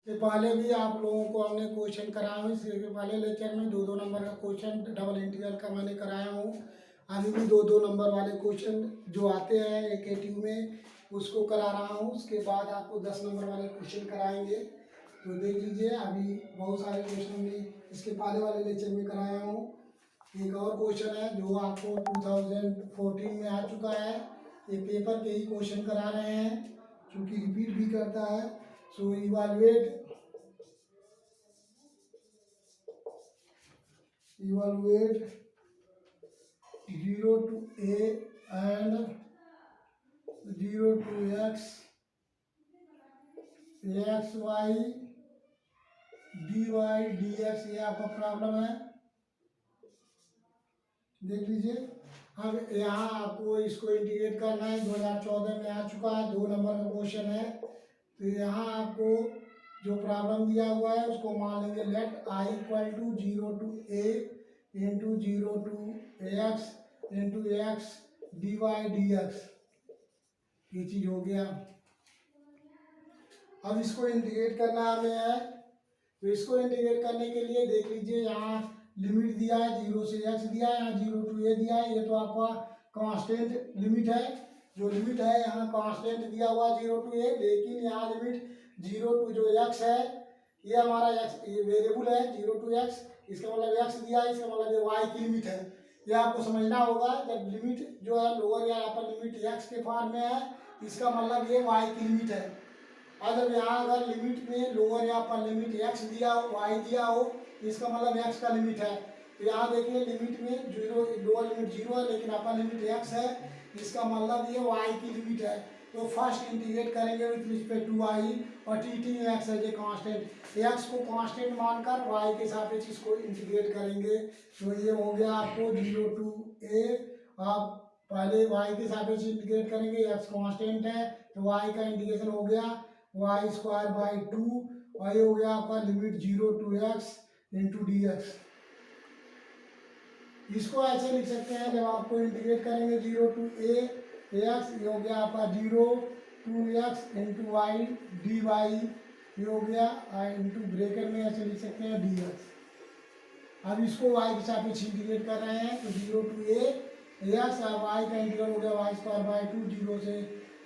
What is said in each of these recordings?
इसके पहले भी आप लोगों को हमने क्वेश्चन कराया हूँ। इसके पहले लेक्चर में दो दो नंबर का क्वेश्चन डबल इंटीग्रल का मैंने कराया हूँ। अभी भी दो दो नंबर वाले क्वेश्चन जो आते हैं एक में उसको करा रहा हूँ। उसके बाद आपको 10 नंबर वाले क्वेश्चन कराएंगे, तो देख लीजिए। अभी बहुत सारे क्वेश्चन हमने इसके पहले वाले लेक्चर में कराया हूँ। एक और क्वेश्चन है जो आपको 2014 में आ चुका है। ये पेपर के ही क्वेश्चन करा रहे हैं, क्योंकि रिपीट भी करता है। सो evaluate 0 to a and 0 to x y dy dx, ये आपका प्रॉब्लम है। देख लीजिए। अब यहाँ आपको इसको इंटीग्रेट करना है। 2014 में आ चुका है, 2 नंबर का क्वेश्चन है। तो यहाँ आपको जो प्रॉब्लम दिया हुआ है उसको मान लेंगे let I equal to 0 to a into 0 to x into x d y d x, ये चीज हो गया। अब इसको इंटीग्रेट करना हमें है। तो इसको इंटीग्रेट करने के लिए देख लीजिए, यहाँ लिमिट दिया है 0 से x दिया है, यहाँ 0 to a दिया है। ये तो आपका कांस्टेंट लिमिट है। जो लिमिट है यहाँ कांस्टेंट दिया हुआ 0 to a, लेकिन यहाँ लिमिट 0 to जो x है, ये हमारा x ये वेरिएबल है 0 to x। इसका मतलब x दिया है, इसका मतलब ये y की लिमिट है। ये आपको समझना होगा। जब लिमिट जो है लोअर या अपर लिमिट x के फॉर्म में है, इसका मतलब ये y की लिमिट है। और जब यहाँ अगर लिमिट में लोअर या अपर लिमिट x दिया हो, y दिया हो, इसका मतलब x का लिमिट है। तो यहाँ देखिए लिमिट में जीरो, लोअर लिमिट 0 है लेकिन अपर लिमिट x है, इसका मतलब ये y की लिमिट है। तो फर्स्ट इंटीग्रेट करेंगे विथ रिस्पेक्ट टू y, और टी में x है जो कांस्टेंट, x को कांस्टेंट मानकर y के सापेक्ष इसको इंटीग्रेट करेंगे। तो ये हो गया आपको 0 to a। आप पहले y के सापेक्ष इंटीग्रेट करेंगे, x कांस्टेंट है तो y का इंटीग्रेशन हो गया वाई स्क्वायर बाई 2, और ये हो गया आपका limit 0 to x into D x. इसको ऐसे लिख सकते हैं, जब आपको इंटीग्रेट करेंगे 0 to a एक्स, ये हो गया आपका 0 to x into y d y, ये हो गया इंटू ब्रेकेट में ऐसे लिख सकते हैं डी एक्स। अब इसको y के सापेक्ष इंटीग्रेट कर रहे हैं, तो 0 to a एक्स, y का इंटीग्रल हो गया वाई स्क्वायर बाई 2, 0 से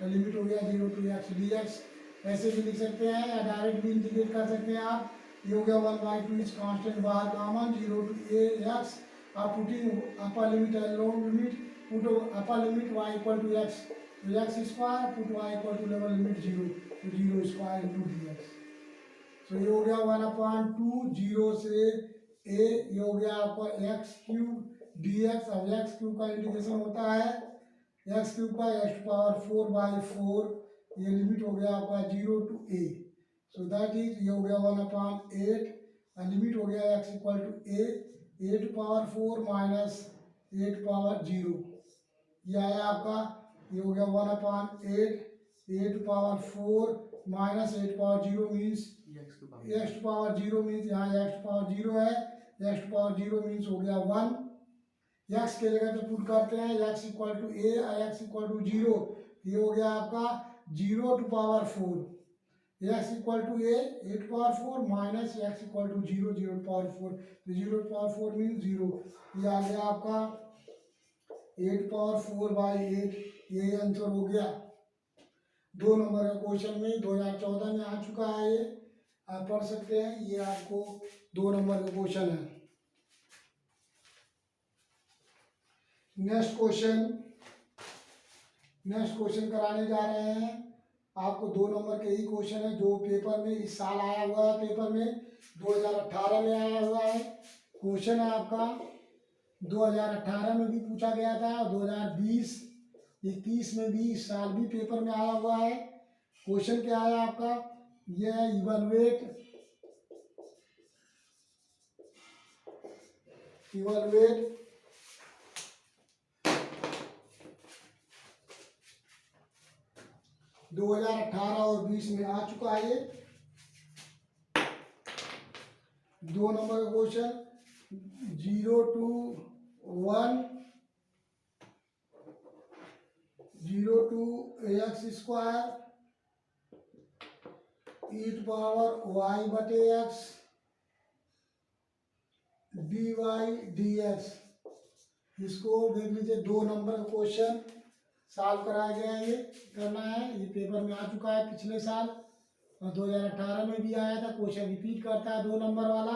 लिमिट हो गया 0 to x डी एक्स। ऐसे भी लिख सकते हैं या डायरेक्ट भी इंटीग्रेट कर सकते हैं आप। ये हो गया 1/2 इज कांस्टेंट बाहर कॉमन 0 to a एक्स। आप putting upper limit and lower limit, put upper limit y equal to x, तो x square put y equal to lower limit 0, तो 0 स्क्वायर इंटू डी एक्स। तो ये हो गया 1/2 0 से a, ये हो गया आपका एक्स क्यूब डी एक्स। अब एक्स क्यूब का इंटीग्रेशन होता है एक्स क्यूब का x⁴/4, ये लिमिट हो गया आपका 0 to a। So that is ये हो गया 1/8, और लिमिट हो गया x equal to a 8⁴ minus 8⁴, ये आया आपका। ये हो गया 1/8 8⁴ माइनस 8⁴ मीन्स x⁴ मीन्स यहाँ x⁴ है, x⁴ मीन्स हो गया 1। x के जगह पे पुट करते हैं x इक्वल टू a और x इक्वल टू 0, ये हो गया आपका 0 to power 4, x equal to a 8⁴ minus x equal to 0 0 to power 4, तो 0 to power 4 मीन्स 0। ये आ गया आपका 8⁴/8, यही आंसर हो गया। 2 नंबर का क्वेश्चन में 2014 में आ चुका है, ये आप पढ़ सकते हैं। ये आपको 2 नंबर का क्वेश्चन है। नेक्स्ट क्वेश्चन कराने जा रहे हैं। आपको 2 नंबर के ही क्वेश्चन है जो पेपर में इस साल आया हुआ है। पेपर में 2018 में आया हुआ है क्वेश्चन है आपका। 2018 में भी पूछा गया था, 2020-21 में भी, इस साल भी पेपर में आया हुआ है। क्वेश्चन क्या है आपका, यह है इवैल्यूएट 2018 और 20 में आ चुका है। ये 2 नंबर का question 0 to 1 0 to x square e⁻y/x dy/dx। इसको देख लीजिए, 2 नंबर का क्वेश्चन सॉल्व कराया गया है। ये करना है, ये पेपर में आ चुका है पिछले साल और 2018 में भी आया था। क्वेश्चन रिपीट करता है 2 नंबर वाला,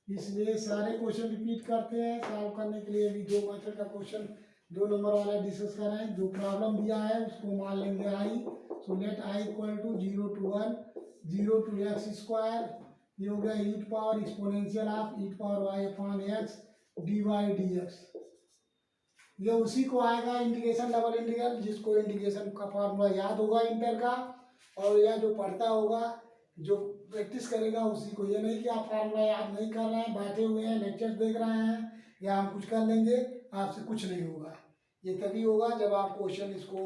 इसलिए सारे क्वेश्चन रिपीट करते हैं। सॉल्व करने के लिए भी 2 मेथड का क्वेश्चन 2 नंबर वाला डिस्कस कर रहे हैं। जो प्रॉब्लम दिया है उसको मान लेंगे I. So let I equal to 0 to 1 0 to x², ये हो गया e⁻ exponential of e⁻y/x dy/dx। ये उसी को आएगा इंटीग्रेशन डबल इंटीग्रल, जिसको इंटीग्रेशन का फार्मूला याद होगा इंटर का, और यह जो पढ़ता होगा, जो प्रैक्टिस करेगा उसी को। ये नहीं कि आप फार्मूला याद नहीं कर रहे हैं, बैठे हुए हैं, लेक्चर देख रहे हैं या हम कुछ कर लेंगे, आपसे कुछ नहीं होगा। ये तभी होगा जब आप क्वेश्चन इसको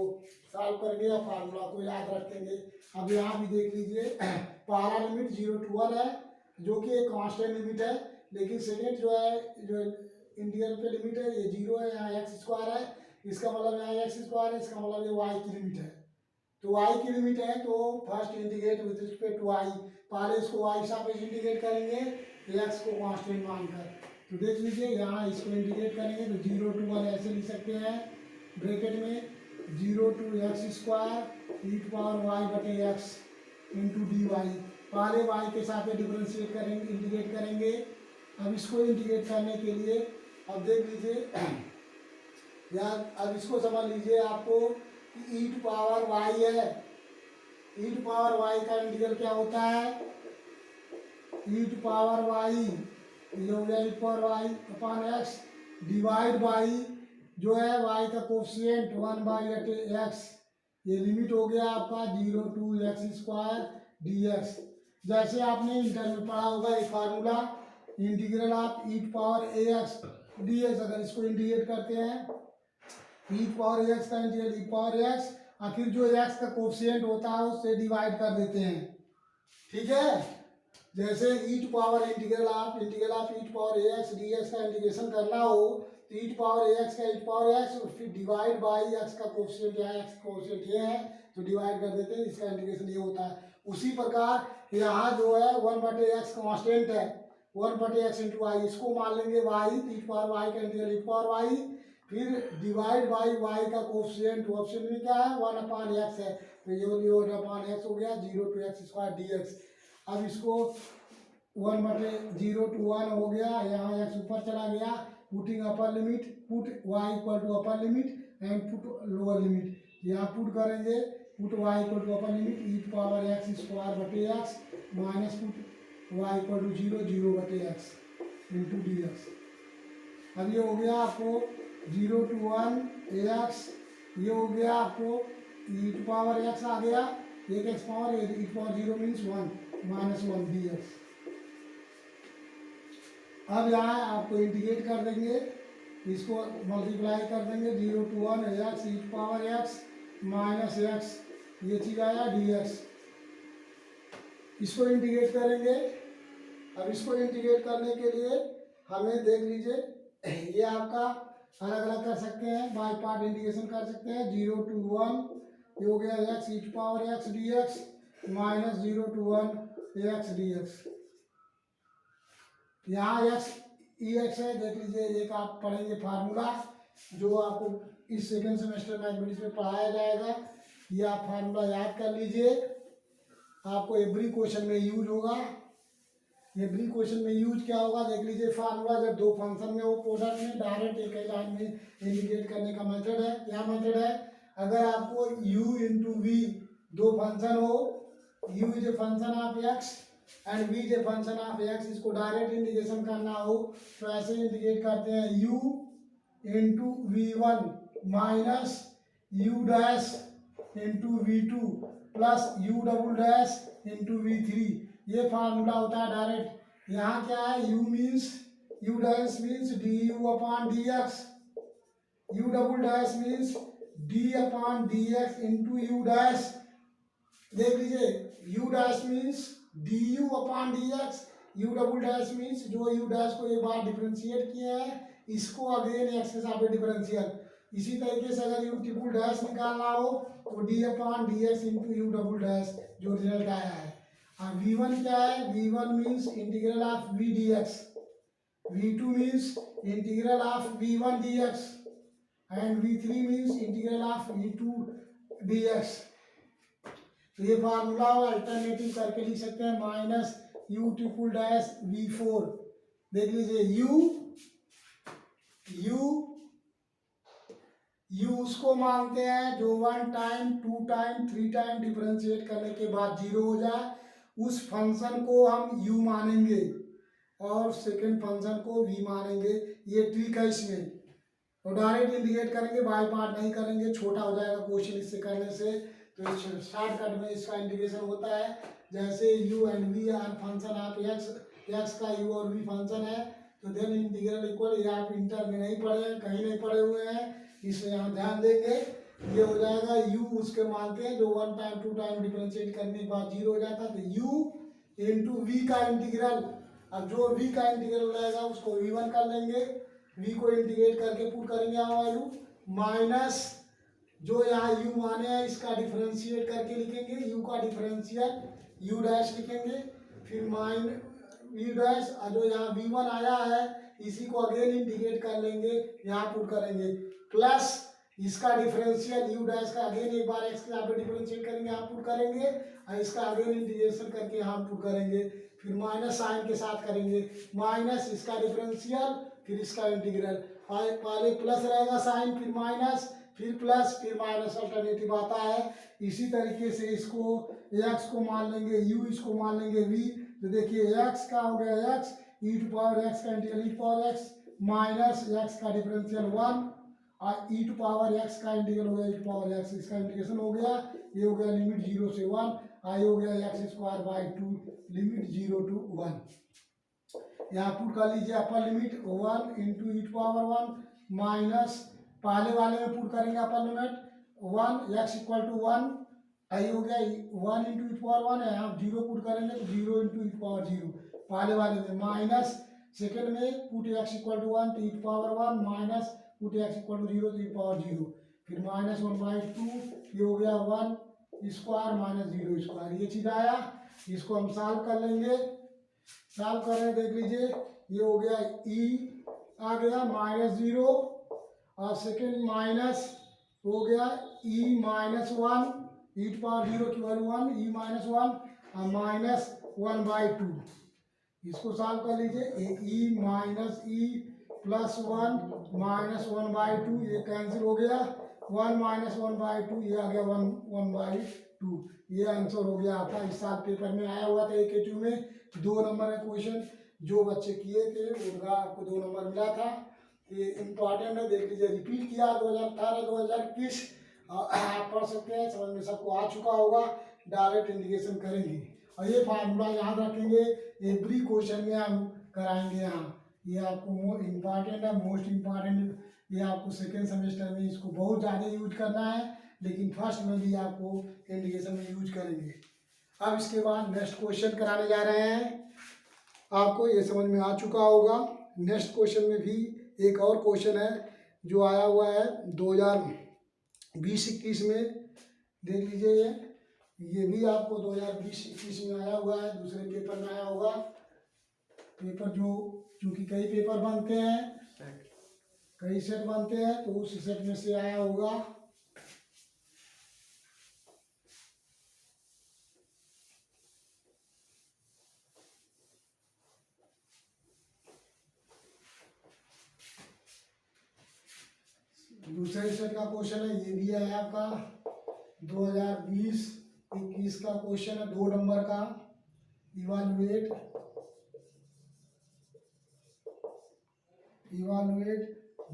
सॉल्व करेंगे या फार्मूला को याद रखेंगे। अब यहाँ भी देख लीजिए, पहला लिमिट 0 to 1 है, जो कि एक कांस्टेंट लिमिट है, लेकिन सेकेंड जो है, जो इंटीग्रल पे लिमिट है, ये 0 है, यहाँ x² है, इसका मतलब यहाँ x² है, इसका मतलब ये y की लिमिट है। तो y की लिमिट है तो first integrate with respect to y, पहले इसको y सापेक्ष इंटीग्रेट करेंगे x को कांस्टेंट मानकर। तो देख लीजिए, यहाँ इसको इंटीग्रेट करेंगे तो 0 to 1 ऐसे लिख सकते हैं, ब्रैकेट में 0 to x² e⁻y/x into dy। पहले y के साथ डिफरेंशिएट करेंगे, इंटीग्रेट करेंगे। अब इसको इंटीग्रेट करने के लिए अब देख लीजिए यार, अब इसको समझ लीजिए आपको कि e⁻y है। e⁻y का इंटीग्रल क्या होता है? e⁻y ये हो गया e⁻y/x डिवाइड बाई जो है y का कोफिशिएंट 1/x, ये लिमिट हो गया आपका 0 to x² dx। जैसे आपने इंटर में पढ़ा होगा एक formula, integral of e⁻ax dx। अगर इसको इंटीग्रेट करते हैं e⁻ax का इंटीग्रल e⁻x, आखिर जो x का कोफिशिएंट होता है उससे डिवाइड कर देते हैं, ठीक है। जैसे e⁻ integral of e⁻ax dx का इंटीग्रेशन करना हो तो e⁻ax का e⁻x और फिर डिवाइड बाई x का कोफिशिएंट, यहाँ x कोफिशिएंट ये है तो डिवाइड कर देते हैं, इसका इंटीग्रेशन ये होता है। उसी प्रकार यहाँ जो है 1/x कांस्टेंट है, 1/x इंटू वाई, इसको मान लेंगे y, e⁻y का इंटीग्रल e⁻y, फिर डिवाइड बाई y का कोफिशिएंट, कोफिशिएंट में क्या है 1/x है, तो ये 1/x हो गया 0 to x² dx। अब इसको 1/0 to 1 हो गया, यहाँ x ऊपर चला गया, putting upper limit, put y equal to upper limit and put lower limit. यहाँ पुट करेंगे, put y equal to upper limit e⁻x² minus put y equal to 0 into dx। अब ये हो गया आपको 0 to 1 ax, ये हो गया आपको e⁻x आ गया, एक x power e⁻0 means 1 -1 dx। अब यहाँ आपको इंटीग्रेट कर देंगे, इसको मल्टीप्लाई कर देंगे 0 to 1 ax e⁻x minus x, ये चीज आया dx। इसको इंटीग्रेट करेंगे। अब इसको इंटीग्रेट करने के लिए हमें देख लीजिए, ये आपका अलग अलग कर सकते हैं, बाय पार्ट इंटीग्रेशन कर सकते हैं। 0 to 1 ये हो गया x e⁻x dx minus 0 to 1 ax dx। यहाँ x ex है, देख लीजिए, एक आप पढ़ेंगे फार्मूला जो आपको इस सेकेंड सेमेस्टर मैथमेटिक्स में पढ़ाया जाएगा, ये आप फार्मूला याद कर लीजिए, आपको एवरी क्वेश्चन में यूज होगा। एवरी क्वेश्चन में यूज क्या होगा देख लीजिए, फार्मूला जब 2 फंक्शन में हो प्रोडक्ट में डायरेक्ट एक ही लाइन में इंटीग्रेट करने का मेथड है। क्या मेथड है? अगर आपको u इंटू वी 2 फंक्शन हो, u is a function of x and v is a function of x, इसको डायरेक्ट इंटीग्रेशन करना हो तो ऐसे इंटीग्रेट करते हैं u into v1 minus u dash into v2 plus u double dash into v3, ये formula होता है डायरेक्ट। यहाँ क्या है, u means u dash means du/dx, u double dash means d/dx into u dash. देख लीजिए, u dash means du/dx, u double dash means जो u dash को एक बार डिफरेंशिएट किए हैं इसको अगेन x के साथ डिफरेंशियल। इसी तरीके से अगर u ट्रिपल डैश निकालना हो तो d/dx into u double dash जो रिजल्ट आया है। अब v1 क्या है, v1 means integral of v dx, v2 means integral of v1 dx and v3 means integral of v2 dx। तो ये फार्मूला अल्टरनेटिव करके लिख सकते हैं, minus u triple dash v4। देख लीजिए u उसको मानते हैं जो 1 टाइम 2 टाइम 3 टाइम डिफरेंशिएट करने के बाद 0 हो जाए, उस फंक्शन को हम u मानेंगे और सेकंड फंक्शन को v मानेंगे। ये ट्रिक है इसमें। तो डायरेक्ट इंडिकेट करेंगे, बाय पार्ट नहीं करेंगे, छोटा हो जाएगा क्वेश्चन इससे करने से। तो शॉर्टकट में इसका इंडिकेशन होता है, जैसे u and v are function of x का u और v फंक्शन है, तो देन इंटीग्रल इक्वल, ये आप इंटर में नहीं पढ़े हैं, कहीं नहीं पढ़े हुए हैं, इसमें यहाँ ध्यान देंगे। ये हो जाएगा u उसके मानते हैं जो 1 टाइम 2 टाइम डिफरेंशिएट करने के बाद 0 हो जाता है, तो u इंटू वी का इंटीग्रल। अब जो v का इंटीग्रल रहेगा उसको v1 कर लेंगे, v को इंटीग्रेट करके पुट करेंगे यहाँ वैल्यू, माइनस जो यहाँ u माने हैं इसका डिफरेंशिएट करके लिखेंगे, u का डिफरेंशियल u डैश लिखेंगे, फिर माइन v डैश, जो यहाँ v1 आया है इसी को अगेन इंटीग्रेट कर लेंगे, यहाँ पुट करेंगे, प्लस इसका डिफरेंशियल u डैश का अगेन एक बार x के यहाँ पे डिफरेंशिएट करेंगे, यहाँ पुट करेंगे, और इसका अगेन इंटीग्रेशन करके यहाँ पुट करेंगे, फिर माइनस साइन के साथ करेंगे, माइनस इसका डिफरेंशियल फिर इसका इंटीग्रल, पहले प्लस रहेगा साइन, फिर माइनस, फिर प्लस, फिर माइनस, अल्टरनेटिव आता है। इसी तरीके से इसको x को मान लेंगे u, इसको मान लेंगे v। तो देखिए x का हो गया x, e to power x का integral e power x, minus x का डिफरेंशियल 1 और e टू पावर x का इंटीग्रल हो गया e टू पावर x, इसका इंटीग्रेशन हो गया, ये हो गया लिमिट 0 से 1, आई हो गया x square by 2 limit 0 to 1। यहाँ पुट कर लीजिए upper limit 1 into e to power 1 minus, पहले वाले में पुट करेंगे upper limit 1 x equal to 1, I हो गया 1 इंटू ई टू पावर 1 है, यहाँ 0 पुट करेंगे तो 0 इंटू ई टू पावर 0 पहले वाले में, माइनस सेकेंड में पुट x इक्वल टू 1 तो e to power 1 minus put x equal to 0 तो ई टू पावर 0, फिर माइनस 1/2, ये हो गया 1 स्क्वायर माइनस 0 स्क्वायर, ये चीज़ आया। इसको हम सॉल्व कर लेंगे, सॉल्व कर रहे हैं, देख लीजिए ये हो गया e आ गया माइनस 0 और सेकेंड माइनस हो गया e minus 1, e to power 0 की वैल्यू 1, e माइनस 1 और माइनस 1/2। इसको सॉल्व कर लीजिए, e minus e plus 1 minus 1/2, ये कैंसिल हो गया, 1 माइनस 1/2, ये आ गया 1/2, ये आंसर हो गया आपका। इस साल पेपर में आया हुआ था AK2 में 2 नंबर का क्वेश्चन, जो बच्चे किए थे उनका आपको 2 नंबर मिला था। ये इम्पॉर्टेंट है, देख लीजिए, रिपीट किया 2018-2021, आप पढ़ सकते हैं, समझ में सबको आ चुका होगा। डायरेक्ट इंडिकेशन करेंगे और ये फार्मूला याद रखेंगे, एवरी क्वेश्चन में हम कराएंगे यहाँ। ये आपको इम्पॉर्टेंट है, मोस्ट इम्पॉर्टेंट, ये आपको सेकेंड सेमेस्टर में इसको बहुत ज़्यादा यूज करना है, लेकिन फर्स्ट में भी आपको इंडिकेशन में यूज करेंगे। अब इसके बाद नेक्स्ट क्वेश्चन कराने जा रहे हैं, आपको ये समझ में आ चुका होगा। नेक्स्ट क्वेश्चन में भी एक और क्वेश्चन है जो आया हुआ है 2020-21 में, देख लीजिए, ये भी आपको 2020-21 में आया हुआ है, दूसरे पेपर में आया होगा। पेपर जो चूँकि कई पेपर बनते हैं, कई सेट बनते हैं, तो उस सेट में से आया होगा। दूसरे सेट का क्वेश्चन है, ये भी है आपका 2020-21 का क्वेश्चन है, 2 नंबर का। इवालुएट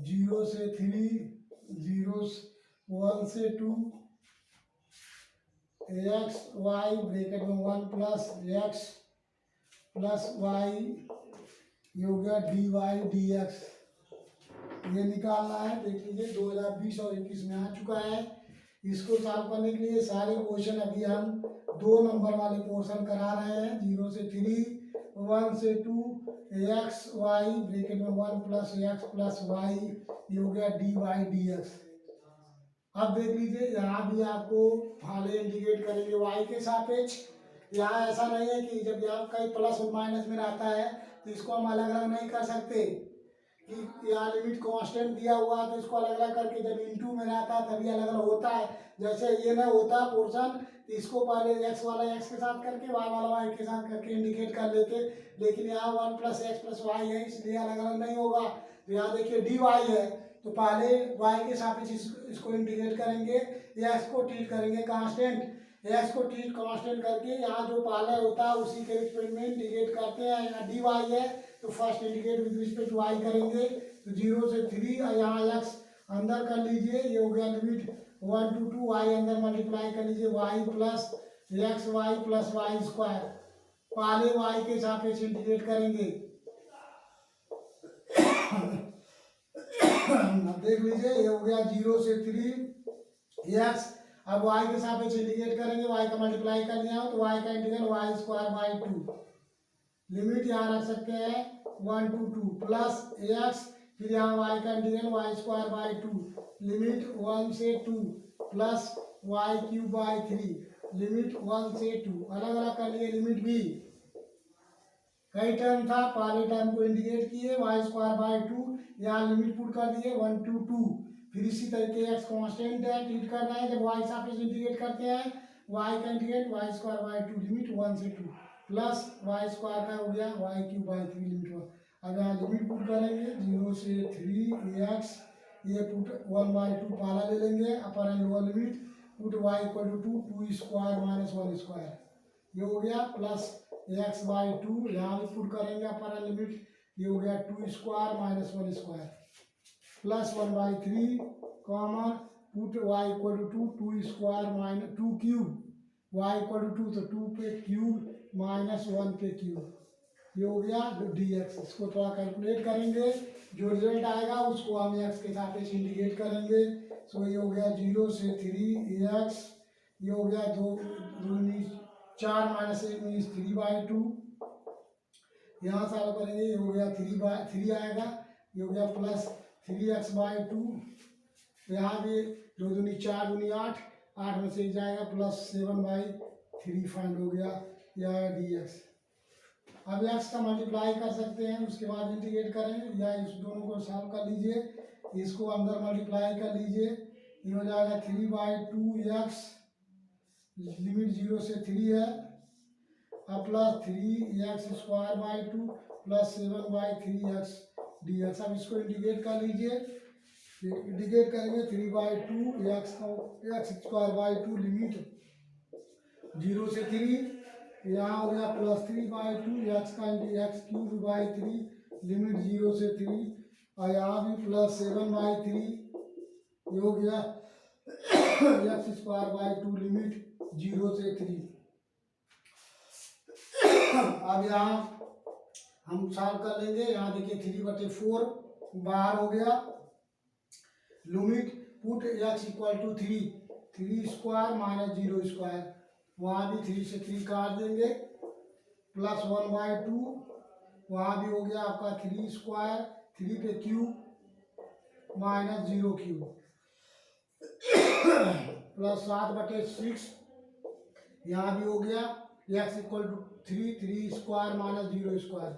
0 से 3, 1 से 2, x y ब्रैकेट में 1 प्लस x प्लस y, ये हो गया dy dx, ये निकालना है। देख लीजिए 2020 और 21 में आ चुका है। इसको सॉल्व करने के लिए सारे क्वेश्चन अभी हम 2 नंबर वाले पोर्शन करा रहे हैं, 0 से 3, 1 से 2, x y ब्रैकेट में 1 प्लस x प्लस y, ये हो गया dy dx। अब देख लीजिए यहाँ भी आपको पहले इंटीग्रेट करेंगे y के सापेक्ष, यहाँ ऐसा नहीं है कि जब यहाँ कहीं प्लस और माइनस में रहता है तो इसको हम अलग अलग नहीं कर सकते कि यहाँ लिमिट कांस्टेंट दिया हुआ है तो इसको अलग अलग करके जब इनटू में रहता है तभी अलग अलग होता है। जैसे ये ना होता पोर्शन तो इसको पहले एक्स वाला एक्स के साथ करके वाई वाला वाई के साथ करके इंडिकेट कर लेते, लेकिन यहाँ 1 + x + y है इसलिए अलग अलग नहीं होगा। तो यहाँ देखिए dy है तो पहले y के सापेक्ष इसको इंडिकेट करेंगे, x को ट्रीट करेंगे कांस्टेंट, एक्स को ट्रीट कांस्टेंट करके यहाँ जो पहले होता है उसी के रिस्पेक्ट में इंडिकेट करते हैं। यहाँ डी वाई है तो first indicate with respect to y करेंगे तो 0 से 3 और यहाँ एक्स अंदर कर लीजिए, ये हो गया लिमिट 1 to 2, वाई अंदर मल्टीप्लाई कर लीजिए y plus x y plus y square, पहले वाई के सापेक्ष इंडिकेट करेंगे। देख लीजिए ये हो गया 0 से 3 एक्स, अब y के सापेक्ष इंडिकेट करेंगे, y का मल्टीप्लाई कर लिया हो तो y का इंटीग्रल y²/2, लिमिट यहाँ रख सकते हैं 1 to 2 प्लस x, फिर यहाँ y का इंटीग्रल y²/2, लिमिट 1 से 2 प्लस y³ लिमिट 1 से 2, अलग अलग कर लिए लिमिट भी। कई टर्म था, पहले टर्म को इंडिकेट किए y²/2, यहाँ लिमिट पुट कर दिए 1 to 2, फिर इसी तरीके x कांस्टेंट है ट्रीट करना है, जब y सापेक्ष इंटीग्रेट करते हैं y का इंटीग्रेट y²/2 लिमिट 1 से 2 प्लस y² का हो गया y³ लिमिट 1। अब यहाँ लिमिट पुट करेंगे 0 से 3 x, ये पुट 1/2 पहला ले लेंगे, upper and lower limit put y = 2 - 1 square, ये हो गया प्लस x/2, यहाँ भी पुट करेंगे अपर एंड लिमिट, ये हो गया 2² - 1 square plus 1/3 common put y = 2 2² - 2³ y = 2 तो 2 पे क्यूब माइनस 1 पे क्यूब, ये हो गया dx। इसको थोड़ा कैलकुलेट करेंगे, जो रिजल्ट आएगा उसको हम x के सापेक्ष इंडिकेट करेंगे। सो ये हो गया 0 से 3 x, ये हो गया 2 दूनी 4 - 1 मीन्स 3/2, यहाँ सॉल्व करेंगे ये हो गया 3 आएगा, ये हो गया प्लस 3x/2, यहाँ भी 2 दूनी 4 दूनी 8, 8 में से 1 जाएगा प्लस 7/3 फाइंड हो गया, यह है dx। अब x का मल्टीप्लाई कर सकते हैं, उसके बाद इंटीग्रेट करें या इस दोनों को सॉल्व कर लीजिए, इसको अंदर मल्टीप्लाई कर लीजिए, ये हो जाएगा 3/2x, लिमिट 0 से 3 है, अब plus 3x² plus 7/3x dx। अब इसको इंटीग्रेट कर लीजिए, इंटीग्रेट करेंगे 3/2x² लिमिट 0 से 3, यहाँ हो गया प्लस 3/2 x का x³ लिमिट 0 से 3, और यहाँ भी प्लस 7/3, ये हो गया x² लिमिट 0 से 3। अब यहाँ हम सॉल्व कर लेंगे, यहाँ देखिए 3/4 बाहर हो गया, लिमिट पुट x = 3 3² - 0 स्क्वायर, वहाँ भी 3 से 3 काट देंगे, प्लस 1/2, वहाँ भी हो गया आपका 3² 3 पे क्यूब माइनस 0 क्यूब, प्लस 7/6, यहाँ भी हो गया x = 3 3² - 0 स्क्वायर,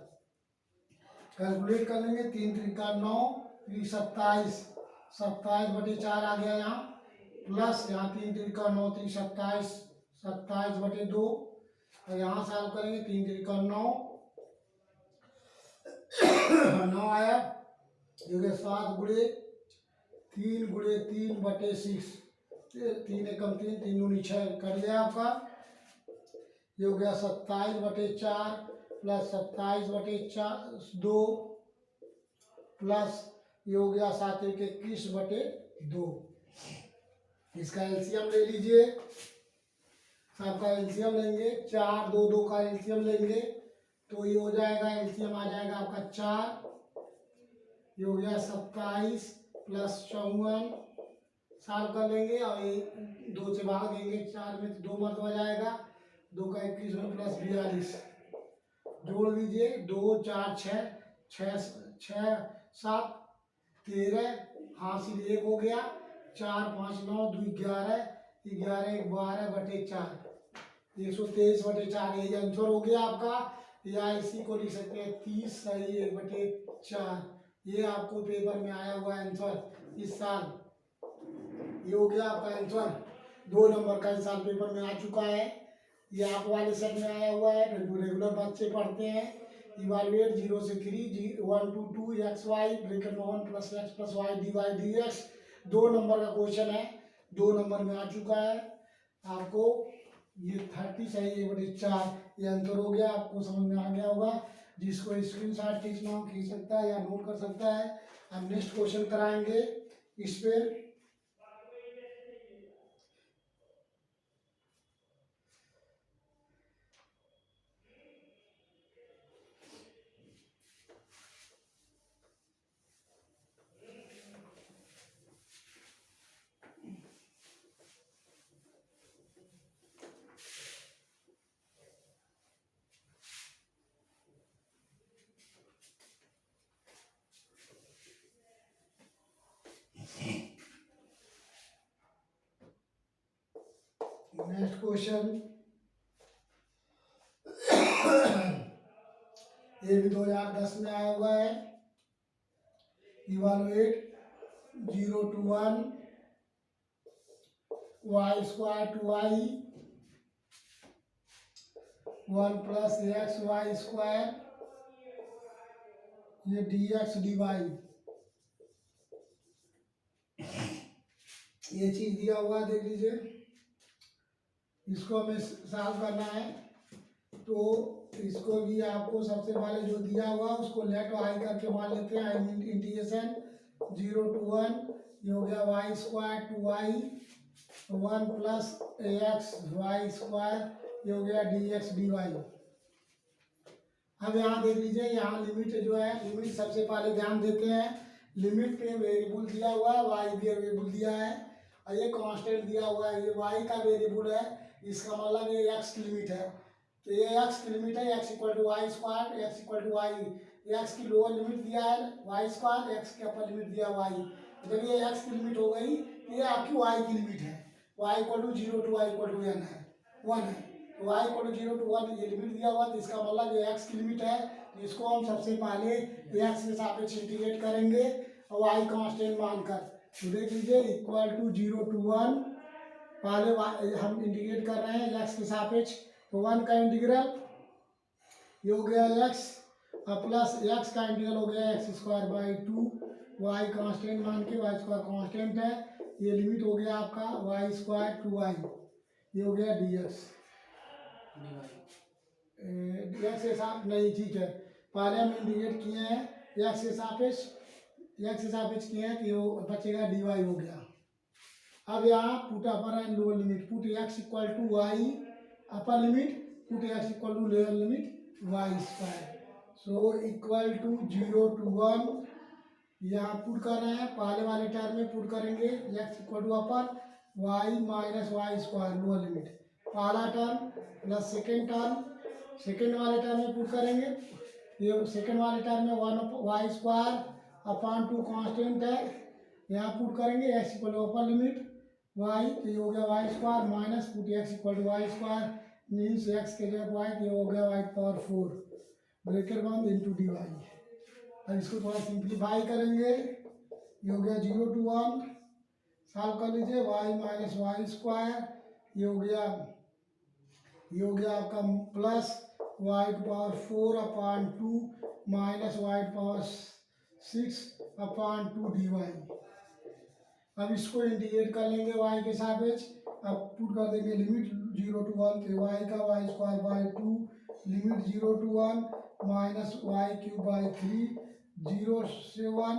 कैलकुलेट कर लेंगे 3 × 3 = 9, 3 27, 27/4 आ गया यहाँ, प्लस यहाँ 3 × 3 = 9 3 27, 27/2, और यहाँ सॉल्व करेंगे 3 × 3 = 9, 9 आया, ये 7 × 3 × 3/6, 3 एकम 3 3 दूनी 6 कर लिया आपका, ये हो गया 27/4 प्लस 27/2 प्लस ये हो गया 7 × 1 = 21/2। इसका एलसीएम ले लीजिए, सबका एलसीएम लेंगे, 4 2 2 का एलसीएम लेंगे तो ये हो जाएगा, एलसीएम आ जाएगा आपका 4, ये हो गया 27 प्लस 54, सॉल्व कर लेंगे और ये 2 से भाग देंगे, 4 में 2 मरतबा जाएगा, 2 का 21 में प्लस 42, जोड़ लीजिए 2 4 6 6 6 7 13, हासिल 1 हो गया, 4 5 9 2 11, 11 1 12/4, 123/4 यही आंसर हो गया आपका। या इसी को लिख सकते हैं 30 सही 1/4। ये आपको पेपर में आया हुआ आंसर इस साल। ये हो गया आपका आंसर। 2 नंबर का इस साल पेपर में आ चुका है। ये आप वाले सेट में आया हुआ है। रेगुलर बच्चे पढ़ते हैं। इवालुएट 0 से 3 1 to 2 एक्स वाई ब्रैकेट में 1 + x + y dy dx। 2 number का क्वेश्चन है। 2 नंबर में आ चुका है आपको। ये 30 सही 1/4 ये आंसर हो गया। आपको समझ में आ गया होगा। जिसको स्क्रीनशॉट खींचना हो खींच सकता है या नोट कर सकता है। हम नेक्स्ट क्वेश्चन कराएंगे इस पे। नेक्स्ट क्वेश्चन ये भी 2010 में आया हुआ है। Evaluate 0 to 1 y² to y 1 + xy²। ये dx dy ये चीज दिया हुआ देख लीजिए। इसको हमें सॉल्व करना है। तो इसको भी आपको सबसे पहले जो दिया हुआ उसको लेट आई करके मान लेते हैं। आई मीन इंटीग्रेशन 0 to 1 ये हो गया y² to y 1 + xy² ये हो गया dx dy। अब यहाँ देख लीजिए, यहाँ लिमिट जो है, लिमिट सबसे पहले ध्यान देते हैं। लिमिट पे वेरिएबल दिया हुआ है, वाई भी वेरिएबल दिया है और ये कांस्टेंट दिया हुआ है। ये वाई का वेरिएबल है, इसका मतलब ये एक्स की लिमिट है। तो ये एक्स की लिमिट है, x = y², x = y। X की लोअर लिमिट दिया है y², एक्स की अपर लिमिट दिया y। जब ये एक्स की लिमिट हो गई, ये आपकी y की लिमिट है। y = 0 to y = n है, 1 है। तो y = 0 to 1 ये लिमिट दिया हुआ, तो इसका मतलब ये x की लिमिट है। तो इसको हम सबसे पहले x के सापेक्ष इंटीग्रेट करेंगे और y कांस्टेंट मानकर। तो देख लीजिए = 0 to 1 पहले हम इंटीग्रेट कर रहे हैं x के सापेक्ष। तो 1 का इंटीग्रल ये हो गया x प्लस x का इंटीग्रल हो गया x²/2 y कांस्टेंट मान के, y² कांस्टेंट है। ये लिमिट हो गया आपका y² to y ये हो गया dx x के साथ नहीं, ठीक है। पहले हम इंटीग्रेट किए हैं x के सापेक्ष किए हैं तो ये बचेगा dy हो गया। अब यहाँ put upper and lower limit, put x = y upper limit, put x = lower limit y²। So = 0 to 1 यहाँ पुट कर रहे हैं। पहले वाले टर्म में पुट करेंगे x = अपर y - y² लोअर लिमिट पहला टर्म प्लस सेकेंड वाले टर्म में पुट करेंगे। ये सेकेंड वाले टर्म में 1y² कांस्टेंट है, यहाँ पुट करेंगे x = अपर लिमिट y, तो ये हो गया y² minus put x = y² means x के जगह y, तो ये हो गया y⁴ ब्रैकेट बंद इंटू dy। अब इसको थोड़ा सिंप्लीफाई करेंगे। ये हो गया 0 to 1 सॉल्व कर लीजिए y - y²। ये हो गया आपका plus y⁴/2 minus y⁴/6/2 dy। अब इसको इंटीग्रेट कर लेंगे y के सापेक्ष। अब पुट कर देंगे लिमिट 0 to 1 के y का y²/2 limit 0 to 1 minus y³ 0 से 1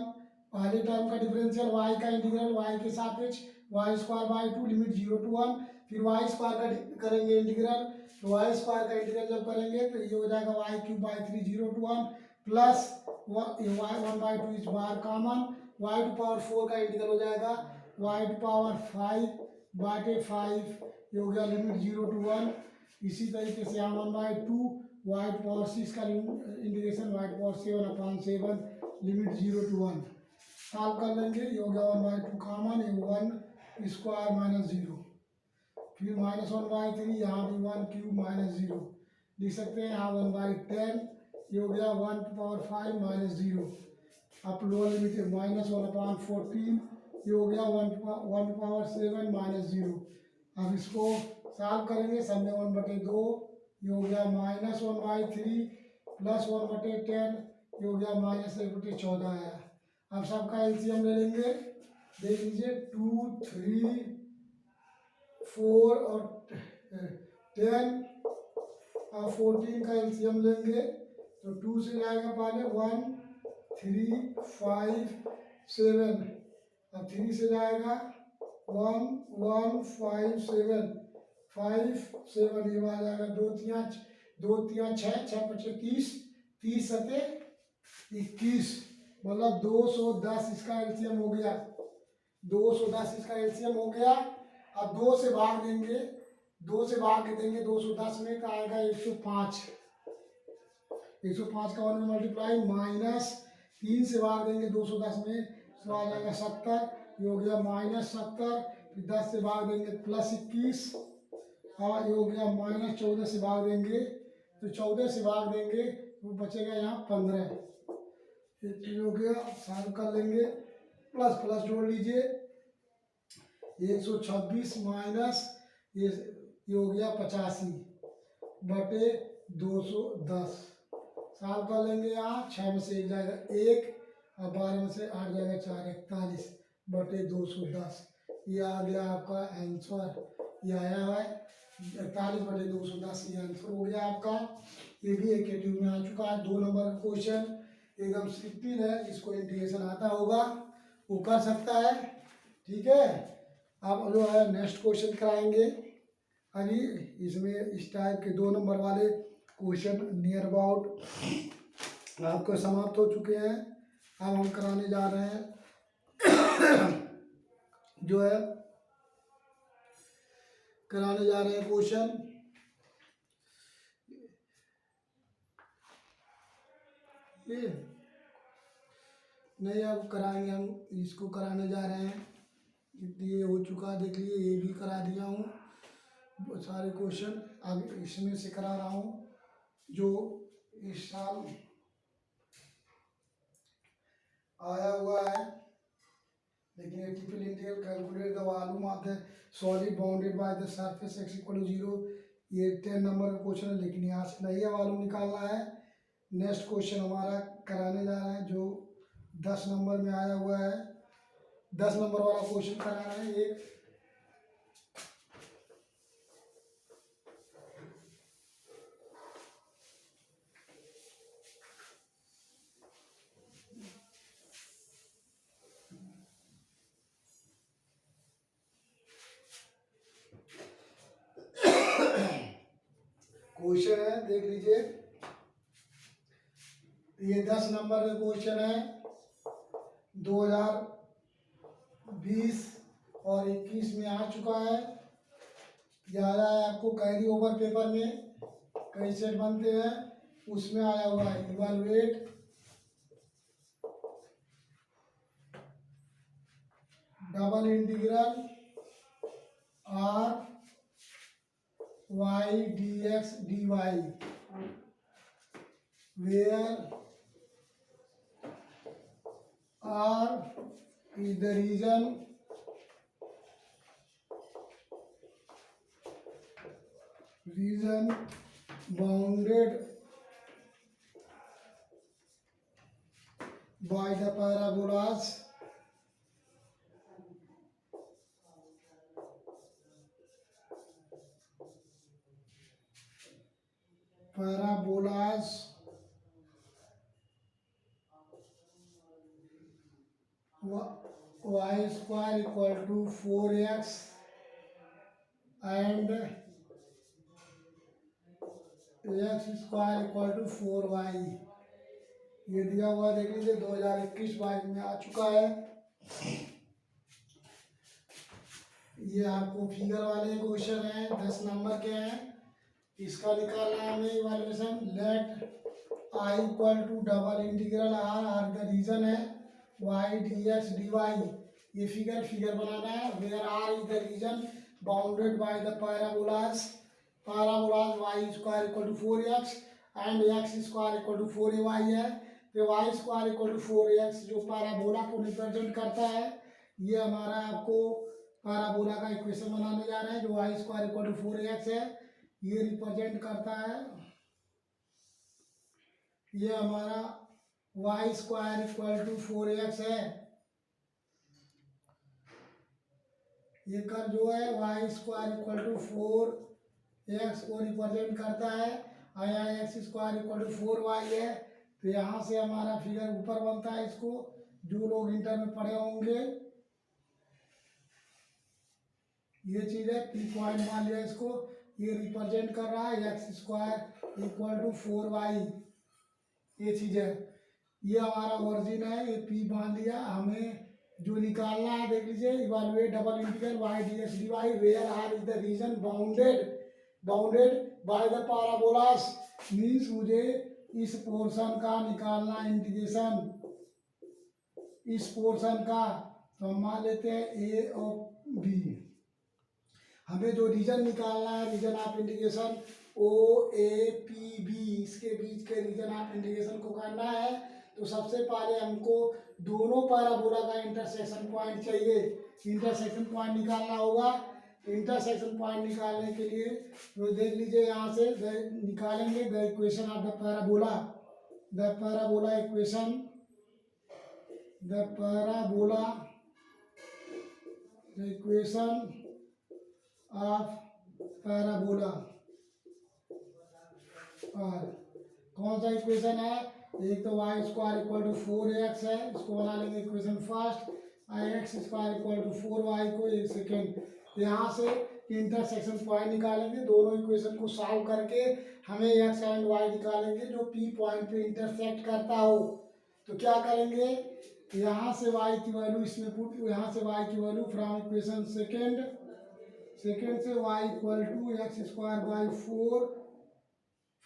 पहले टर्म का डिफरेंशियल y का इंटीग्रल y के सापेक्ष y²/2 लिमिट 0 to 1, फिर y² का करेंगे इंटीग्रल। तो y² का इंटीग्रल जब करेंगे तो ये हो जाएगा y³ 0 to 1 प्लस 1/2 इस बार कॉमन, y⁴ का इंटीग्रल हो जाएगा y⁵/5 ये हो गया लिमिट 0 to 1। इसी तरीके से यहाँ 1/2 y⁴ का integration y⁴7/7 limit 0 to 1 solve कर लेंगे। ये हो गया 1/2 कॉमन, ये 1² - 0। फिर -1/3, यहाँ भी 1³ -0 लिख सकते हैं। यहाँ 1/10 ये हो गया 1⁵ -0। अब लोअर लिमिट -1/14 ये हो गया 1�7 -0। अब इसको सॉल्व करेंगे, सब में 1/2 ये हो गया -1/3 प्लस 1/10 ये हो गया -1/14 आया। अब सबका एलसीएम ले लेंगे, देख लीजिए 2, 3, 4 और 10 और 14 का एलसीएम लेंगे तो 2 से जाएगा पहले 1, 3, 5, 7। अब 3 से जाएगा 1, 1, 5, 7, 5, 7 ये आ जाएगा 2, 3, 6, 6×5 30, 30 सते 21, मतलब 210 इसका एलसीएम हो गया। 210 इसका एलसीएम हो गया। अब 2 से भाग देंगे, 2 से भाग देंगे 210 में, तो आएगा 105। 105 का 1 में मल्टीप्लाई, -3 से भाग देंगे 210 में तो आ जाएगा 70, ये हो गया -70। फिर 10 से भाग देंगे +21 और ये हो गया -14 से भाग देंगे तो 14 से भाग देंगे तो बचेगा यहाँ 15। ये हो गया, सॉल्व कर लेंगे, प्लस प्लस जोड़ लीजिए 126 माइनस ये हो गया 85 बटे 210। सॉल्व कर लेंगे, यहाँ 6 में से 1 जाएगा 1 और 12 में से 8 जाएगा 4, 41 बटे 210। ये आ गया आपका आंसर, ये आया है 41 बटे 210, ये आंसर हो गया आपका। ये भी एक में आ चुका है। 2 नंबर का क्वेश्चन एकदम सिंपल है, जिसको इंटीग्रेशन आता होगा वो कर सकता है। ठीक है, अब जो है नेक्स्ट क्वेश्चन कराएंगे। अभी इसमें इस टाइप के 2 नंबर वाले क्वेश्चन नियर अबाउट आपको समाप्त हो चुके हैं। अब हम कराने जा रहे हैं जो है कराने जा रहे हैं क्वेश्चन ये नहीं, अब कराएंगे हम, इसको कराने जा रहे हैं। ये हो चुका, देख लिए, ये भी करा दिया हूँ सारे क्वेश्चन। अब इसमें से करा रहा हूँ जो इस साल आया हुआ है, लेकिन ये triple integral calculate the volume of the solid bounded by the surface x = 0, ये 10 नंबर का क्वेश्चन है, लेकिन यहाँ से नहीं है वॉल्यूम निकालना है। नेक्स्ट क्वेश्चन हमारा कराने जा रहे हैं जो 10 नंबर में आया हुआ है। 10 नंबर वाला क्वेश्चन करा रहे हैं। एक क्वेश्चन है, देख लीजिए। ये 10 नंबर का क्वेश्चन है, 2020 और 21 में आ चुका है। यह आया है आपको कैरी ओवर पेपर में, कई सेट बनते हैं, उसमें आया हुआ है। Evaluate double integral r/y dx dy where r is the region bounded by the parabolas y square equal to 4x and x square equal to 4y, ये दिया हुआ देख लीजिए। 2021-22 में आ चुका है। ये आपको फिगर वाले क्वेश्चन हैं, 10 नंबर के हैं। इसका निकालना है हमें evaluation. Let i equal to double integral r the region है y dx dy, ये फिगर बनाना है। Where r is the region bounded by the parabolas y square equal to 4x and x square equal to 4ay है। तो y square equal to 4x जो parabola को represent करता है, ये हमारा आपको पैराबोला का इक्वेशन बनाने जा रहे हैं। जो y square equal to 4x है, ये रिप्रेजेंट करता है, ये हमारा y square equal to 4x है। ये कर जो है y square equal to 4x को रिप्रेजेंट करता है, आया x square equal to 4y है। तो यहाँ से हमारा फिगर ऊपर बनता है। इसको जो लोग इंटर में पढ़े होंगे, ये चीज़ है, पी पॉइंट मान लिया इसको, ये रिप्रेजेंट कर रहा है x square equal to 4y, ये चीज़ है। ये हमारा ओरिजिन है, ये पी मान लिया। हमें जो निकालना है देख लीजिए, evaluate double integral y dx dy where r is the region bounded by the parabolas. Means मुझे इस पोर्शन का निकालना इंटीग्रेशन, इस पोर्शन का। तो हम मान लेते हैं ए और बी। हमें जो रीजन निकालना है, region of integration O A P B, इसके बीच के रीजन ऑफ इंटीग्रेशन को करना है। तो सबसे पहले हमको दोनों पैराबोला का इंटरसेक्शन पॉइंट चाहिए, इंटरसेक्शन पॉइंट निकालना होगा। इंटरसेक्शन पॉइंट निकालने के लिए तो देख लीजिए, यहाँ से निकालेंगे the equation of the parabola, the parabola equation, the parabola, the equation of parabola. और कौन सा इक्वेशन है? एक तो y square equal to 4x है, इसको बना लेंगे equation first, x square equal to 4y को एक सेकेंड। यहाँ से इंटरसेक्शन पॉइंट निकालेंगे, दोनों इक्वेशन को सॉल्व करके हमें x एंड y निकालेंगे जो p पॉइंट पे इंटरसेक्ट करता हो। तो क्या करेंगे, यहाँ से y की वैल्यू इसमें पुट, यहाँ से y की वैल्यू फ्रॉम इक्वेशन सेकेंड से y equal to x square by 4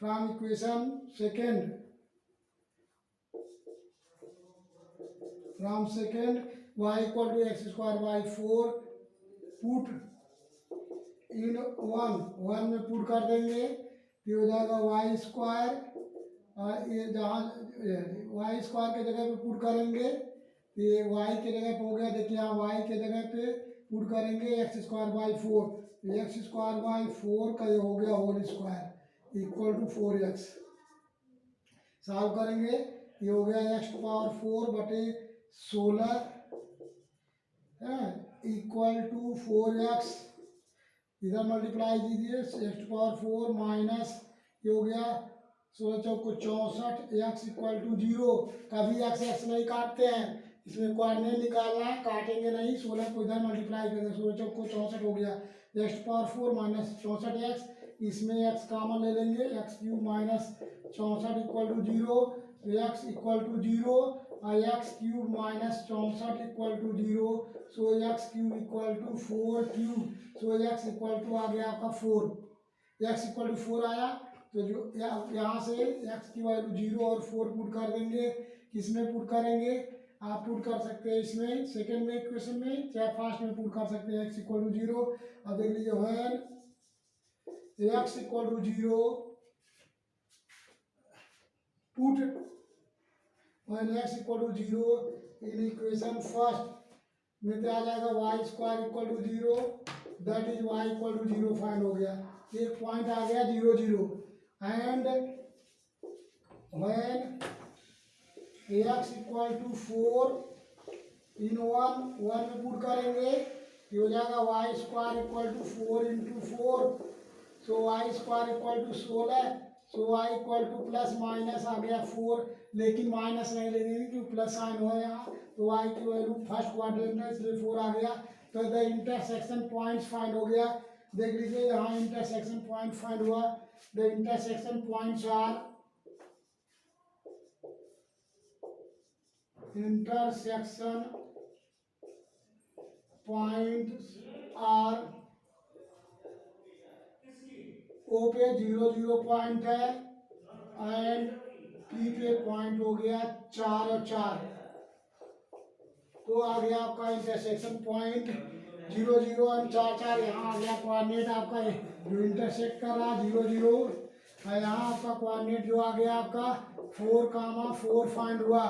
from equation second, from second y equal to x square by 4 put in one में पुट कर देंगे। ये हो जाएगा y स्क्वायर, ये जहाँ y स्क्वायर के जगह पे पुट करेंगे, ये y के जगह पे हो गया। देखिए यहाँ y के जगह पे पुट करेंगे x square by 4, x square by 4 का ये हो गया whole square equal to 4x। Solve करेंगे, ये हो गया x पावर 4 बटे 16 इक्वल टू 4x। इधर मल्टीप्लाई कीजिए, x पावर 4 माइनस ये हो गया 16 चौको 64, x इक्वल टू 0। कभी x नहीं काटते हैं, इसमें कोऑर्डिनेट निकालना है, काटेंगे नहीं। 16 को इधर मल्टीप्लाई करेंगे, 16 चौको 64 हो गया, x पावर 4 माइनस 64x, इसमें x कॉमन ले लेंगे, x cube minus 64 equal to 0, x equal to 0 और x cube minus 64 equal to 0। So x cube equal to 4 cube, so x equal to आ गया आपका 4, x इक्वल टू 4 आया। तो जो यहाँ से x की वैल्यू 0 और 4 पुट कर देंगे। किसमें पुट करेंगे? आप पुट कर सकते हैं इसमें सेकेंड में इक्वेशन में, चाहे फर्स्ट में पुट कर सकते हैं, x इक्वल टू 0। अब देख लीजिए when x equal to 0 put when x equal to 0 in equation first में तो आ जाएगा y square equal to 0, that is y equal to 0 find हो गया। एक पॉइंट आ गया 0 0 and when x equal to 4 in 1 में पुट करेंगे, ये हो जाएगा y square equal to 4 into 4, so y square equal to 16, so y equal to plus minus आ गया 4, लेकिन माइनस नहीं लेंगे क्योंकि प्लस साइन हो यहाँ। तो y की वैल्यू फर्स्ट क्वाड्रेंट है इसलिए 4 आ गया। तो द इंटरसेक्शन पॉइंट्स फाइंड हो गया। देख लीजिए यहाँ इंटरसेक्शन पॉइंट फाइंड हुआ। The intersection points are, intersection points are, O पे 0 0 पॉइंट है एंड पी पे पॉइंट हो गया 4 और 4। तो आ गया आपका इंटरसेक्शन पॉइंट 0 0 और 4 4 यहाँ आ गया कोऑर्डिनेट आपका जो इंटरसेक्ट कर रहा है 0 0 और यहाँ आपका कोऑर्डिनेट जो आ गया आपका 4, 4 फाइंड हुआ।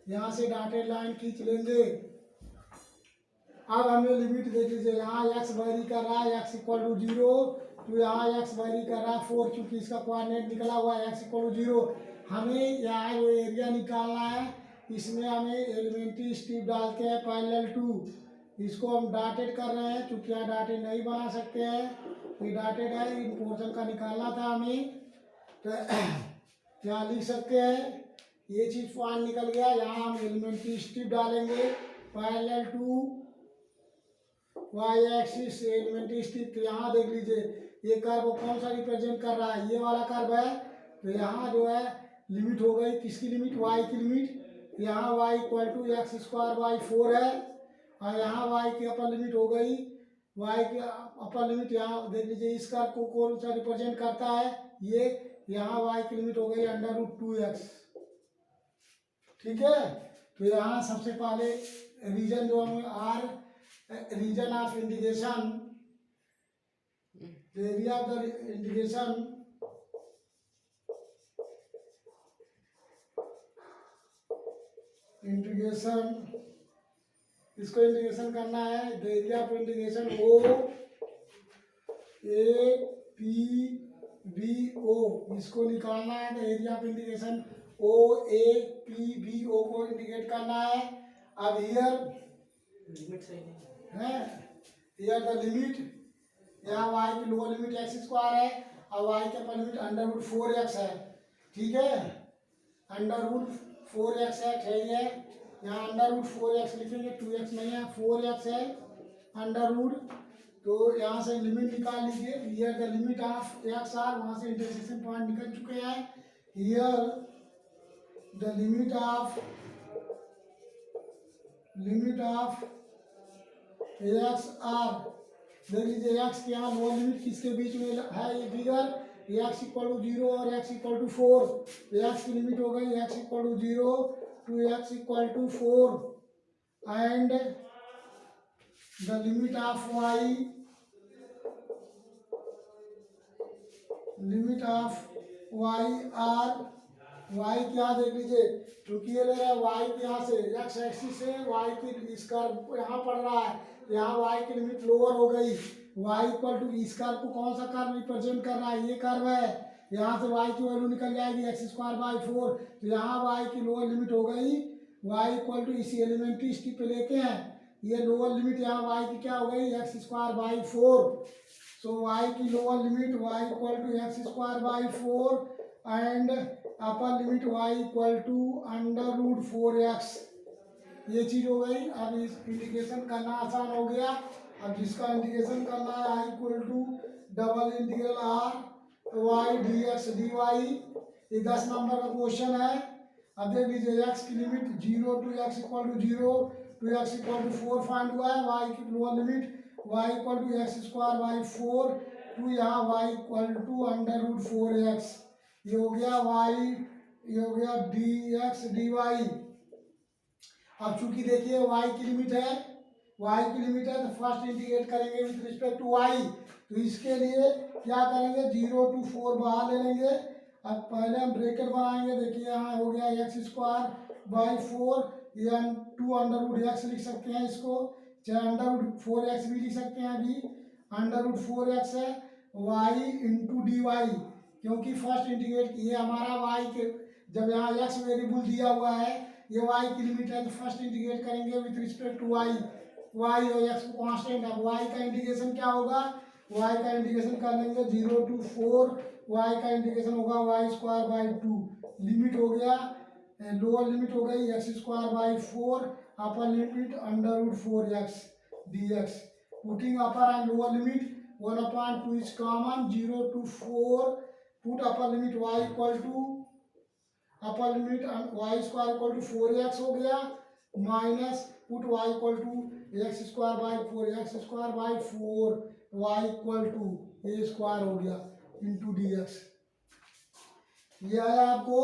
यहाँ से डॉटेड लाइन खींच लेंगे। अब हमें लिमिट देख लीजिए, यहाँ x वेरी कर रहा है x इक्वल टू 0, तो यहाँ x वेरी कर रहा है 4, चूंकि इसका कोऑर्डिनेट निकला हुआ है x इक्वल टू 0। हमें यहाँ जो एरिया निकालना है, इसमें हमें एलिमेंट्री स्ट्रिप डालते हैं पैरेलल टू, इसको हम डॉटेड कर रहे हैं, चूंकि यहाँ डॉटेड नहीं बना सकते हैं, ये डॉटेड है, इन पोर्शन का निकालना था हमें, तो यहाँ लिख सकते हैं ये चीज पॉइंट निकल गया। यहाँ हम एलिमेंट्री स्ट्रिप डालेंगे parallel to y axis elementary strip. तो यहाँ देख लीजिए ये कर्व कौन सा रिप्रेजेंट कर रहा है, ये वाला कर्व है। तो यहाँ जो है लिमिट हो गई, किसकी लिमिट, y की लिमिट। यहाँ y equal to x square by 4 है, और यहाँ y की अपर लिमिट हो गई, y की अपर लिमिट यहाँ देख लीजिए इस कर्व को कौन सा रिप्रेजेंट करता है, ये यहाँ y की लिमिट हो गई √2x। ठीक है, तो यहाँ सबसे पहले रीजन जो हमें r region of integration, area of the integration इसको इंटीग्रेशन करना है। The area of integration O A P B O, इसको निकालना है। The area of integration O A P B O को इंटीग्रेट करना है। अब हियर लिमिट सही नहीं है, हियर द लिमिट, यहाँ y की लोअर लिमिट x स्क्वायर है और y के अपर लिमिट √4x है। ठीक है, √4x है, यहाँ √4x लिखेंगे, 2x नहीं है, 4x है अंडर, तो यहाँ से लिमिट निकाल लीजिए। Here the limit of x are, वहाँ से इंटरसेक्शन पॉइंट निकल चुके हैं। Here the limit of x are, देख लीजिए एक्स के यहाँ लोअर लिमिट किसके बीच में है, ये फिगर एक्स इक्वल टू 0 और एक्स इक्वल टू 4। एक्स की लिमिट हो गई x equal to 0 to x equal to 4, and the limit of y are, y क्या देख लीजिए, क्योंकि ये ले रहा है वाई के यहाँ से एक्स एक्सिस से वाई की इस कर्व यहाँ पड़ रहा है, यहाँ वाई की लिमिट लोअर हो गई। वाई इक्वल टू इस कर्व को कौन सा कर्व रिप्रेजेंट कर रहा है, ये कर्व है। यहाँ से वाई की वैल्यू निकल जाएगी एक्स स्क्वायर बाई 4, तो यहाँ वाई की लोअर लिमिट हो गई वाई इक्वल टू इसी एलिमेंट्री स्ट्रिप पे लेके हैं, ये लोअर लिमिट यहाँ वाई की क्या हो गई x square by 4। So y की lower limit y equal to x square by 4 and upper limit y equal to √4x, ये चीज हो गई। अब इस इंटीग्रेशन करना आसान हो गया। अब जिसका इंटीग्रेशन करना है i equal to double integral r y dx dy, ये 10 नंबर का क्वेश्चन है। अब देख लीजिए x की limit 0 to x equal to 0 to x equal to 4 find हुआ है। y की lower limit y equal to x square by 4 to यहाँ y इक्वल टू √4x, ये हो गया y, ये हो गया dx dy। अब चूंकि देखिए y की लिमिट है, तो फर्स्ट इंटीग्रेट करेंगे विथ रिस्पेक्ट टू y, तो इसके लिए क्या करेंगे 0 टू 4 बाहर ले लेंगे। अब पहले हम ब्रैकेट बनाएंगे, देखिए यहाँ हो गया एक्स स्क्वायर बाई 4, ये 2 √x लिख सकते हैं, इसको चाहे √4x भी लिख सकते हैं। अभी √4x है y इंटू डी वाई, क्योंकि फर्स्ट इंटीग्रेट ये हमारा y के, जब यहाँ x वेरिएबल दिया हुआ है, ये y की लिमिट है, तो फर्स्ट इंटीग्रेट करेंगे विथ रिस्पेक्ट टू y और x को कांस्टेंट है। y का इंटीग्रेशन क्या होगा, y का इंटीग्रेशन कर लेंगे 0 टू 4, y का इंटीग्रेशन होगा y स्क्वायर बाई 2, लिमिट हो गया लोअर लिमिट हो गई x square by 4, upper limit √4x dx, putting upper and lower limit 1/2 is common, 0 to 4, put upper limit y equal to upper limit y square equal to 4x हो गया, minus put y equal to x square by 4, x square by 4 y equal to a square हो गया into dx, ये आया आपको।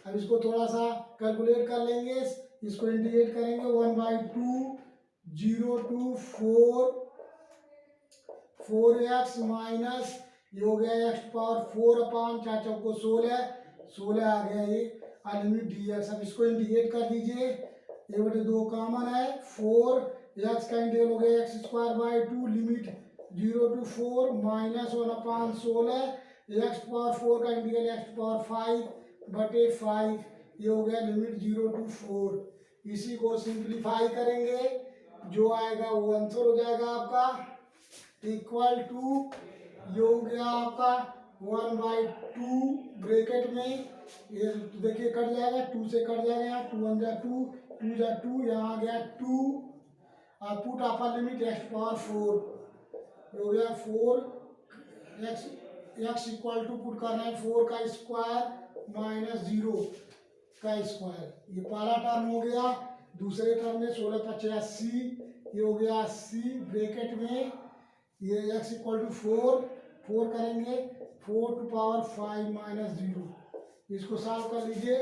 अब इसको थोड़ा सा कैलकुलेट कर लेंगे, इसको इंटीग्रेट करेंगे 1/2 4x माइनस ये हो गया एक्स पावर 4 चार चौको 16 आ गया ये लिमिट डी एक्स। अब इसको इंटीग्रेट कर दीजिए, ये बटे 2 कॉमन है, 4x का इंटीग्रल हो गया x square by 2 limit 0 to 4 minus 1/16 x power 4 का इंटीग्रल एक्स पावर 5/5 ये हो गया लिमिट 0 to 4। इसी को सिंप्लीफाई करेंगे, जो आएगा वो आंसर हो जाएगा आपका इक्वल टू ये हो गया आपका 1/2 ब्रैकेट में ये देखिए कट जाएगा, 2 से कट जाएगा, यहाँ 2 1 जा 2 2 जा 2 यहाँ आ गया 2 put upper limit x power 4 हो गया 4 एक्स इक्वल टू पुट करना है 4 का स्क्वायर माइनस 0 का स्क्वायर। ये पहला टर्म हो गया। दूसरे टर्म में 16 × 80 ये हो गया 80 ब्रैकेट में ये x इक्वल टू 4 करेंगे 4 to पावर 5 माइनस 0। इसको सॉल्व कर लीजिए,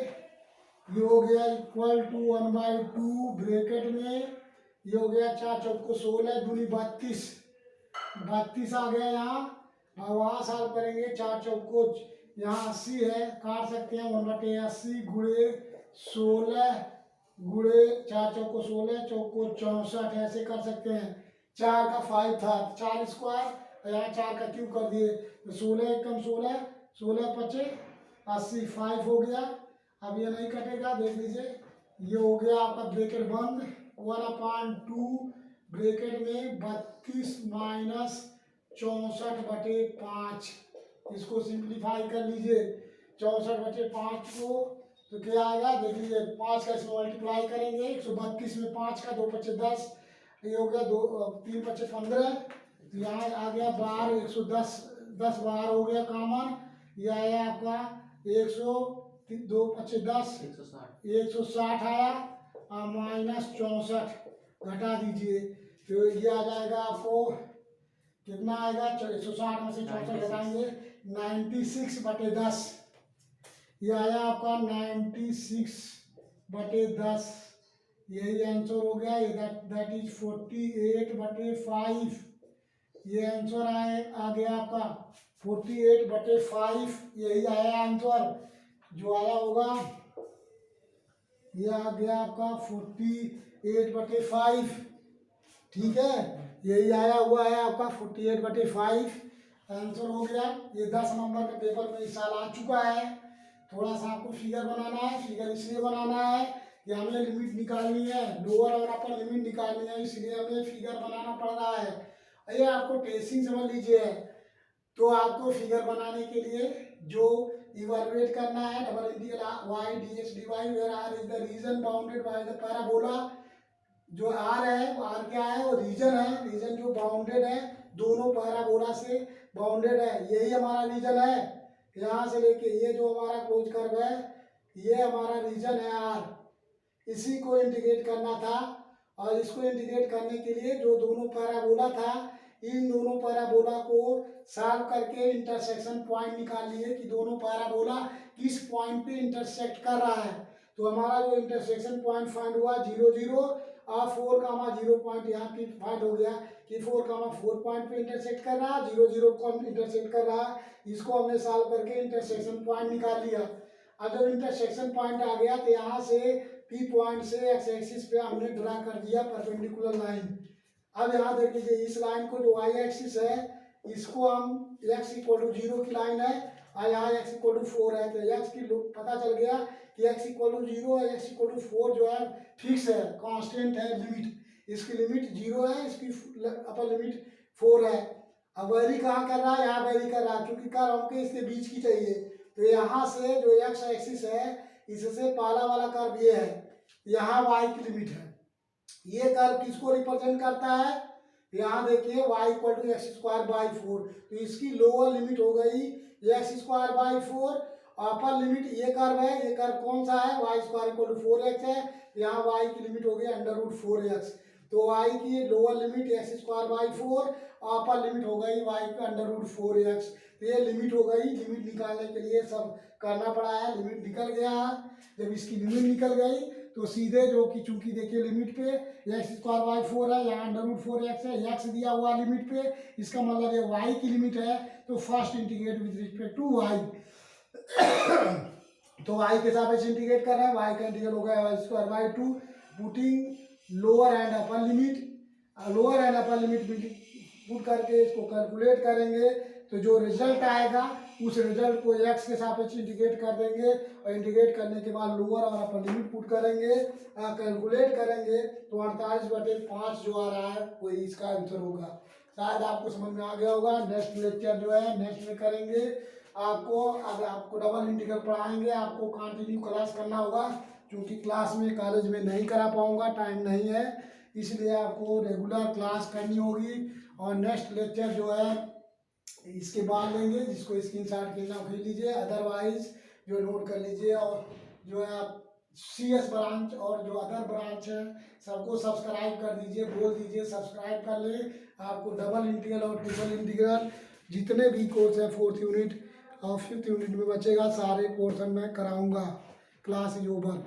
ये हो गया इक्वल टू 1/2 ब्रैकेट में ये हो गया 4 चौको 16 दूनी 32 आ गया यहाँ। अब वहाँ सॉल्व करेंगे 4 चौको यहाँ 80 है, काट सकते हैं 1/80 गुणे 16 गुणे 4 चौको 16 चौको 64 ऐसे कर सकते हैं। 4 का 5 था 4 स्क्वायर, यहाँ 4 का क्यूब कर दिए, 16 एकम 16 16 × 80 5 हो गया। अब ये नहीं कटेगा, देख लीजिए ये हो गया आपका ब्रैकेट बंद 1/2 ब्रैकेट में 32 माइनस 64/5। इसको सिंप्लीफाई कर लीजिए 64/5 को तो क्या आएगा देख लीजिए, 5 का इसमें मल्टीप्लाई करेंगे 132 में 5 का 2 × 5 10 ये हो गया 2 3 × 5 15 यहाँ आ गया 12 110 10 12 हो गया कॉमन। ये आया आपका 100 2 × 5 10 160 आया माइनस 64 घटा दीजिए तो ये आ जाएगा आपको कितना आएगा 160 में से 64 घटाएंगे 96/10 ये आया आपका 96/10 यही आंसर हो गया। ये दैट इज 48/5 ये आंसर आ गया आपका 48/5 यही आया आंसर जो आया होगा, ये आ गया आपका 48/5 ठीक है, यही आया हुआ है आपका 48/5 आंसर हो गया। ये 10 नंबर के पेपर में इस साल आ चुका है। थोड़ा सा आपको फिगर बनाना है, फिगर इसलिए बनाना है कि हमें लिमिट निकालनी है, लोअर और अपर लिमिट निकालनी है, इसलिए हमें फिगर बनाना पड़ रहा है। ये आपको टेस्टिंग समझ लीजिए, तो आपको फिगर बनाने के लिए जो इवैल्यूएट करना है double integral y dx dy where r is the region bounded by the parabola. जो r है वो r क्या है, वो रीजन है, रीजन जो बाउंडेड है दोनों पैराबोला से बाउंडेड है, यही हमारा रीजन है। यहाँ से लेके ये जो हमारा क्लोज कर्व है ये हमारा रीजन है r, इसी को इंटीग्रेट करना था। और इसको इंटीग्रेट करने के लिए जो दोनों पैराबोला था इन दोनों पैराबोला को सॉल्व करके इंटरसेक्शन पॉइंट निकाल लिए कि दोनों पैराबोला किस पॉइंट पे इंटरसेक्ट कर रहा है। तो हमारा जो इंटरसेक्शन पॉइंट फाइंड हुआ 0 0 और 4, 0 पॉइंट यहाँ पे फाइंड हो गया कि 4, 4 पॉइंट पे इंटरसेक्ट कर रहा है, 0 0 को इंटरसेक्ट कर रहा है। इसको हमने सॉल्व करके इंटरसेक्शन पॉइंट निकाल लिया। अब जब इंटरसेक्शन पॉइंट आ गया तो यहाँ से P पॉइंट से एक्स एक्सिस पे हमने ड्रा कर दिया परपेंडिकुलर लाइन। अब यहाँ देख लीजिए इस लाइन को जो y एक्सिस है इसको हम x इक्वल टू 0 की लाइन है और यहाँ x इक्वल टू 4 है, तो x की पता चल गया कि x इक्वल टू 0 है, x इक्वल टू 4 जो है फिक्स है, कांस्टेंट है लिमिट, इसकी लिमिट 0 है, इसकी अपर लिमिट 4 है। अब वैरी कहाँ कर रहा है, यहाँ वैरी कर रहा है, क्योंकि कर्व हमको इसके बीच की चाहिए। तो यहाँ से जो x एक्सिस है इससे पहला वाला कर्व ये है, यहाँ y की लिमिट है। ये कर्व किसको रिप्रेजेंट करता है, यहाँ देखिए y इक्वल टू x²/4, तो इसकी लोअर लिमिट हो गई x²/4, अपर लिमिट ये कर्व है, ये कर्व कौन सा है y² इक्वल टू 4x है, यहाँ y की लिमिट हो गई √4x। तो y की lower limit x²/4, upper limit हो गई y का √4x। तो ये लिमिट हो गई। लिमिट निकालने के लिए सब करना पड़ा है। लिमिट निकल गया। जब इसकी लिमिट निकल गई तो सीधे जो कि चूंकि देखिए लिमिट पे x² है, यहाँ √4x है, x दिया हुआ लिमिट पे, इसका मतलब ये y की लिमिट है। तो first integrate with respect to y। तो y के सापेक्ष इंटीग्रेट कर रहे हैं। y का इंटीग्रल हो गया y²/2 putting lower and upper limit. Lower and upper limit put करके इसको कैलकुलेट करेंगे तो जो रिजल्ट आएगा उस रिजल्ट को x के सापेक्ष इंटीग्रेट कर देंगे और इंटीग्रेट करने के बाद लोअर और अपर लिमिट पुट करेंगे, कैलकुलेट करेंगे तो 48/5 जो आ रहा है वही इसका आंसर होगा। शायद आपको समझ में आ गया होगा। नेक्स्ट लेक्चर जो है नेक्स्ट में करेंगे। आपको अगर आपको डबल इंटीग्रल पढ़ाएंगे, आपको कंटिन्यू क्लास करना होगा क्योंकि क्लास में कॉलेज में नहीं करा पाऊंगा, टाइम नहीं है, इसलिए आपको रेगुलर क्लास करनी होगी। और नेक्स्ट लेक्चर जो है इसके बाद लेंगे, जिसको स्क्रीनशॉट करना खींच लीजिए, अदरवाइज जो नोट कर लीजिए। और जो है आप CS ब्रांच और जो अदर ब्रांच है सबको सब्सक्राइब कर दीजिए, बोल दीजिए सब्सक्राइब कर ले। आपको डबल इंटीग्रल और ट्रिपल इंटीग्रल जितने भी कोर्स है 4th यूनिट और 5th यूनिट में बचेगा, सारे पोर्शन में कराऊंगा। Class is over.